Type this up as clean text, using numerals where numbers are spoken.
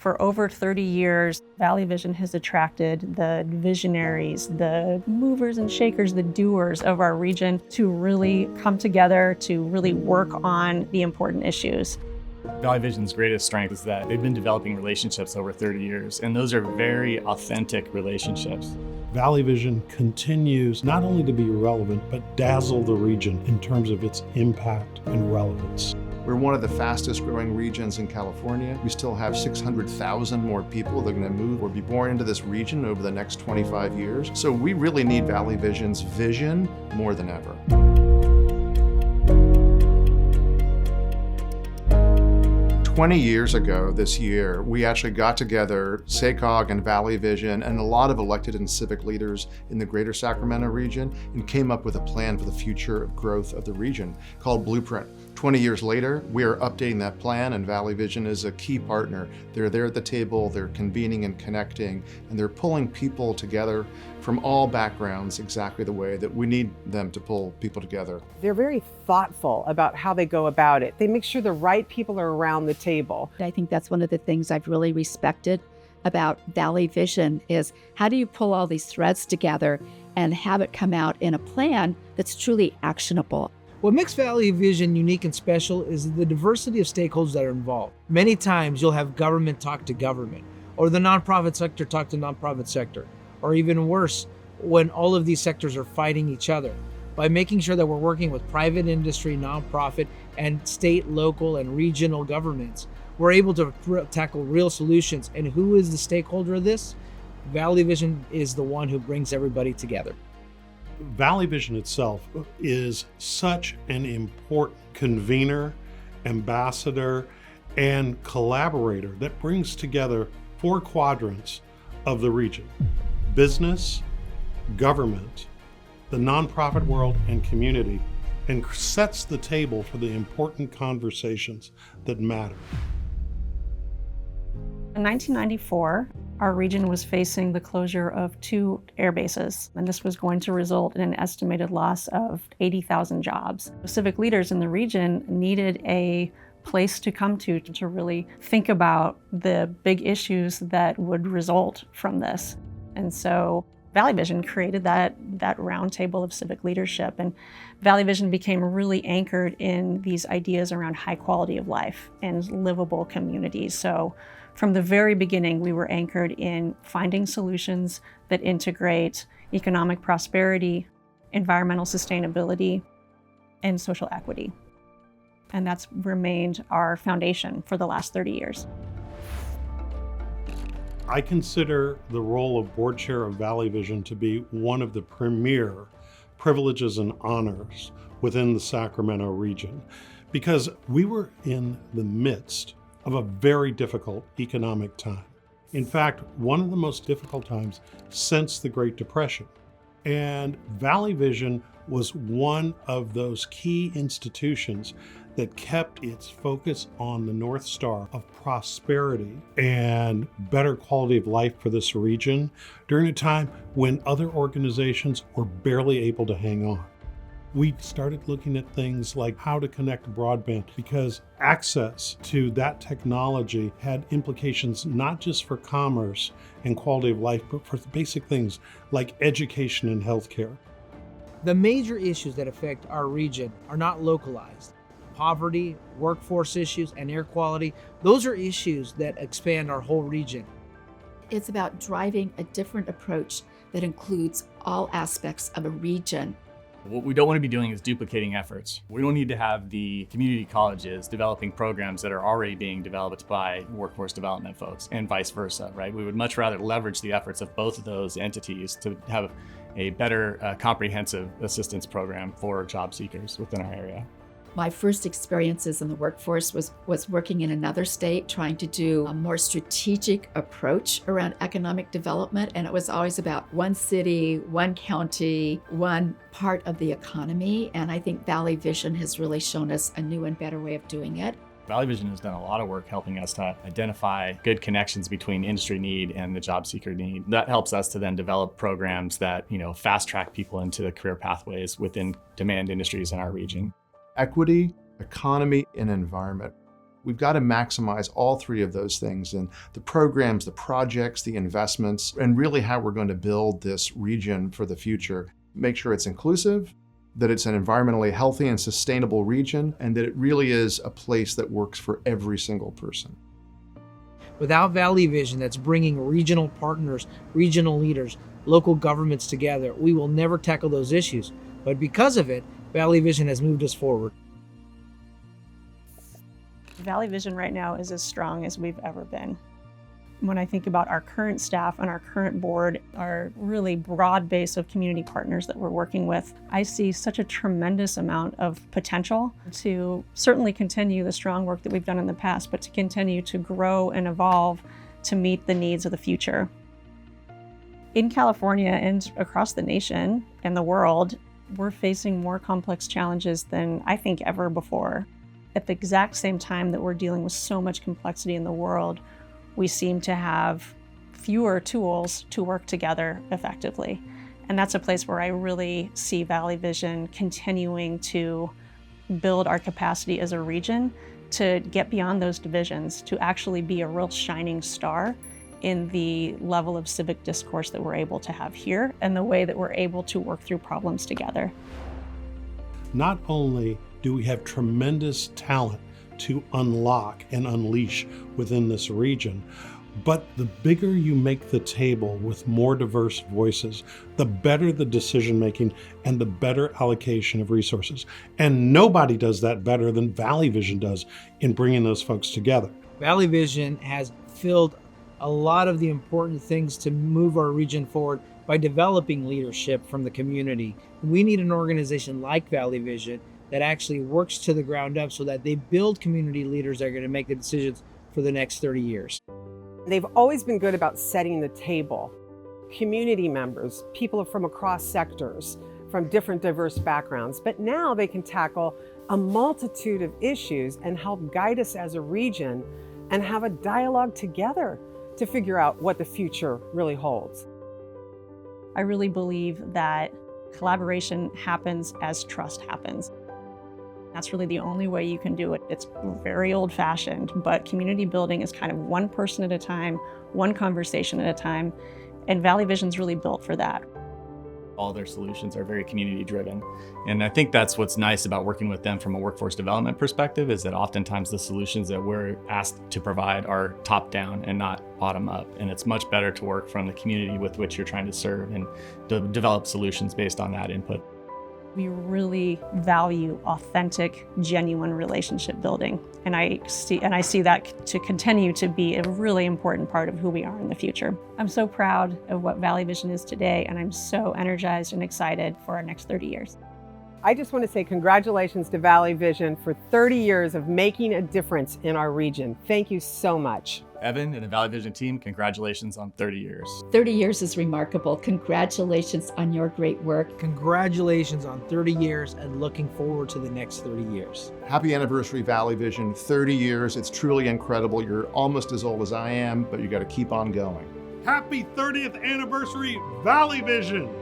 For over 30 years, Valley Vision has attracted the visionaries, the movers and shakers, the doers of our region to really come together to really work on the important issues. Valley Vision's greatest strength is that they've been developing relationships over 30 years, and those are very authentic relationships. Valley Vision continues not only to be relevant, but dazzle the region in terms of its impact and relevance. We're one of the fastest growing regions in California. We still have 600,000 more people that are going to move or be born into this region over the next 25 years. So we really need Valley Vision's vision more than ever. 20 years ago this year, we actually got together, SACOG and Valley Vision, and a lot of elected and civic leaders in the greater Sacramento region, and came up with a plan for the future of growth of the region called Blueprint. 20 years later, we are updating that plan, and Valley Vision is a key partner. They're there at the table, they're convening and connecting, and they're pulling people together from all backgrounds exactly the way that we need them to pull people together. They're very thoughtful about how they go about it. They make sure the right people are around the table. I think that's one of the things I've really respected about Valley Vision is how do you pull all these threads together and have it come out in a plan that's truly actionable. What makes Valley Vision unique and special is the diversity of stakeholders that are involved. Many times you'll have government talk to government, or the nonprofit sector talk to nonprofit sector, or even worse, when all of these sectors are fighting each other. By making sure that we're working with private industry, nonprofit, and state, local, and regional governments, we're able to tackle real solutions. And who is the stakeholder of this? Valley Vision is the one who brings everybody together. Valley Vision itself is such an important convener, ambassador, and collaborator that brings together four quadrants of the region: business, government, the nonprofit world, and community, and sets the table for the important conversations that matter. In 1994, our region was facing the closure of 2 air bases, and this was going to result in an estimated loss of 80,000 jobs. Civic leaders in the region needed a place to come to really think about the big issues that would result from this. And so Valley Vision created that roundtable of civic leadership, and Valley Vision became really anchored in these ideas around high quality of life and livable communities. So from the very beginning, we were anchored in finding solutions that integrate economic prosperity, environmental sustainability, and social equity. And that's remained our foundation for the last 30 years. I consider the role of board chair of Valley Vision to be one of the premier privileges and honors within the Sacramento region, because we were in the midst of a very difficult economic time. In fact, one of the most difficult times since the Great Depression. And Valley Vision was one of those key institutions that kept its focus on the North Star of prosperity and better quality of life for this region during a time when other organizations were barely able to hang on. We started looking at things like how to connect broadband, because access to that technology had implications not just for commerce and quality of life, but for basic things like education and healthcare. The major issues that affect our region are not localized. Poverty, workforce issues, and air quality, those are issues that expand our whole region. It's about driving a different approach that includes all aspects of a region. What we don't want to be doing is duplicating efforts. We don't need to have the community colleges developing programs that are already being developed by workforce development folks and vice versa, right? We would much rather leverage the efforts of both of those entities to have a better comprehensive assistance program for job seekers within our area. My first experiences in the workforce was working in another state, trying to do a more strategic approach around economic development. And it was always about one city, one county, one part of the economy. And I think Valley Vision has really shown us a new and better way of doing it. Valley Vision has done a lot of work helping us to identify good connections between industry need and the job seeker need. That helps us to then develop programs that, fast track people into the career pathways within demand industries in our region. Equity, economy, and environment. We've got to maximize all three of those things in the programs, the projects, the investments, and really how we're going to build this region for the future. Make sure it's inclusive, that it's an environmentally healthy and sustainable region, and that it really is a place that works for every single person. Without Valley Vision that's bringing regional partners, regional leaders, local governments together, we will never tackle those issues. But because of it, Valley Vision has moved us forward. Valley Vision right now is as strong as we've ever been. When I think about our current staff and our current board, our really broad base of community partners that we're working with, I see such a tremendous amount of potential to certainly continue the strong work that we've done in the past, but to continue to grow and evolve to meet the needs of the future. In California and across the nation and the world, we're facing more complex challenges than I think ever before. At the exact same time that we're dealing with so much complexity in the world, we seem to have fewer tools to work together effectively. And that's a place where I really see Valley Vision continuing to build our capacity as a region to get beyond those divisions, to actually be a real shining star in the level of civic discourse that we're able to have here and the way that we're able to work through problems together. Not only do we have tremendous talent to unlock and unleash within this region, but the bigger you make the table with more diverse voices, the better the decision making and the better allocation of resources. And nobody does that better than Valley Vision does in bringing those folks together. Valley Vision has filled a lot of the important things to move our region forward by developing leadership from the community. We need an organization like Valley Vision that actually works to the ground up so that they build community leaders that are going to make the decisions for the next 30 years. They've always been good about setting the table. Community members, people from across sectors, from different diverse backgrounds, but now they can tackle a multitude of issues and help guide us as a region and have a dialogue together to figure out what the future really holds. I really believe that collaboration happens as trust happens. That's really the only way you can do it. It's very old-fashioned, but community building is kind of one person at a time, one conversation at a time, and Valley Vision's really built for that. All their solutions are very community driven. And I think that's what's nice about working with them from a workforce development perspective, is that oftentimes the solutions that we're asked to provide are top down and not bottom up. And it's much better to work from the community with which you're trying to serve and develop solutions based on that input. We really value authentic, genuine relationship building. And I see that to continue to be a really important part of who we are in the future. I'm so proud of what Valley Vision is today, and I'm so energized and excited for our next 30 years. I just want to say congratulations to Valley Vision for 30 years of making a difference in our region. Thank you so much. Evan and the Valley Vision team, congratulations on 30 years. 30 years is remarkable. Congratulations on your great work. Congratulations on 30 years and looking forward to the next 30 years. Happy anniversary, Valley Vision. 30 years. It's truly incredible. You're almost as old as I am, but you got to keep on going. Happy 30th anniversary, Valley Vision!